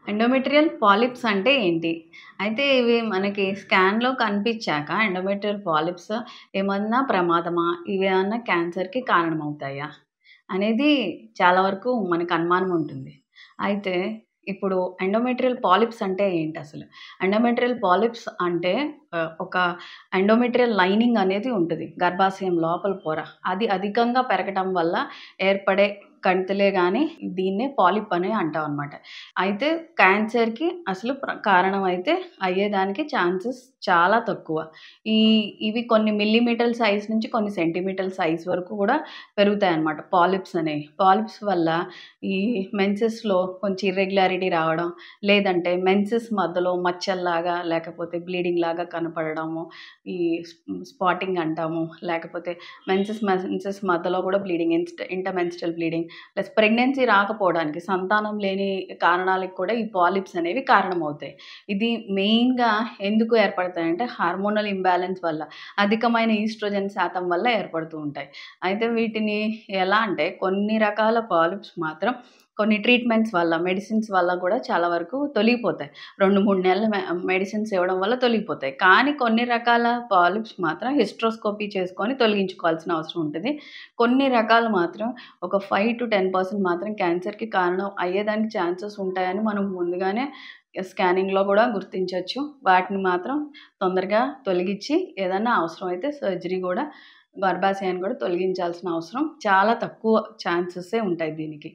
Endometrial polyps అంటే ఏంటి? అయితే ఇవి మనకి స్కాన్‌లో కనిపిచ్చాక ఎండోమెట్రియల్ పాలిప్స్ ఏమన్నా ప్రమాదమా? ఇవేమన్నా క్యాన్సర్‌కి కారణమవుతాయా? అనేది చాలా వరకు మనకు అనుమానం ఉంటుంది. అయితే ఇప్పుడు ఎండోమెట్రియల్ పాలిప్స్ అంటే ఏంటసలు? ఎండోమెట్రియల్ పాలిప్స్ అంటే ఒక ఎండోమెట్రియల్ లైనింగ్ అనేది ఉంటది. గర్భాశయం లోపల పొర. అది అధికంగా పెరగటం వల్ల ఏర్పడే కణితులే గాని దీన్నే పాలిప్ అని అంటామనమాట. అయితే క్యాన్సర్‌కి అసలు కారణమైతే అయ్యేదానికి ఛాన్సెస్ చాలా తక్కువ. ఈ ఇవి కొన్ని మిల్లీమీటర్ల సైజ్ నుంచి కొన్ని సెంటీమీటర్ల సైజ్ వరకు కూడా పెరుగుతాయన్నమాట పాలిప్స్ అనేవి. పాలిప్స్ వల్ల ఈ మెన్సెస్‌లో కొంచెం ఇర్రెగ్యులారిటీ రావడం, లేదంటే మెన్సెస్ మధ్యలో మచ్చల్లాగా లేకపోతే బ్లీడింగ్‌లాగా కనపడడము, ఈ స్పాటింగ్ అంటాము. లేకపోతే మెన్సెస్ మధ్యలో కూడా bleeding intermenstrual bleeding plus pregnancy రాకపోవడానికి సంతానం లేని కారణాలకు కూడా ఈ పాలిప్స్ అనేవి కారణమవుతాయి. ఇది మెయిన్‌గా ఎందుకు ఏర్పడతాయంటే హార్మోనల్ ఇంబాలెన్స్ వల్ల, అధికమైన ఈస్ట్రోజన్ శాతం వల్ల ఏర్పడుతూ ఉంటాయి. అయితే వీటిని ఎలా అంటే కొన్ని రకాల పాలిప్స్ మాత్రం కొన్ని ట్రీట్మెంట్స్ వల్ల, మెడిసిన్స్ వల్ల కూడా చాలా వరకు తొలగిపోతాయి. 2, 3 నెలలు మెడిసిన్స్ ఇవ్వడం వల్ల తొలగిపోతాయి. కానీ కొన్ని రకాల పాలిప్స్ మాత్రం హిస్ట్రోస్కోపీ చేసుకొని తొలగించుకోవాల్సిన అవసరం ఉంటది. కొన్ని రకాలు మాత్రం ఒక 5-10% మాత్రం క్యాన్సర్‌కి కారణం అయ్యేదానికి ఛాన్సెస్ ఉంటాయని మనం ముందుగానే స్కానింగ్‌లో గూడా గుర్తించొచ్చు. వాటిని మాత్రం తొందరగా తొలగిచ్చి ఏదన్నా అవసరమైతే సర్జరీ గూడా గర్భాశయాన్ని గూడా తొలగించాల్సిన అవసరం చాలా తక్కువ ఛాన్సెసే ఉంటాయి దీనికి.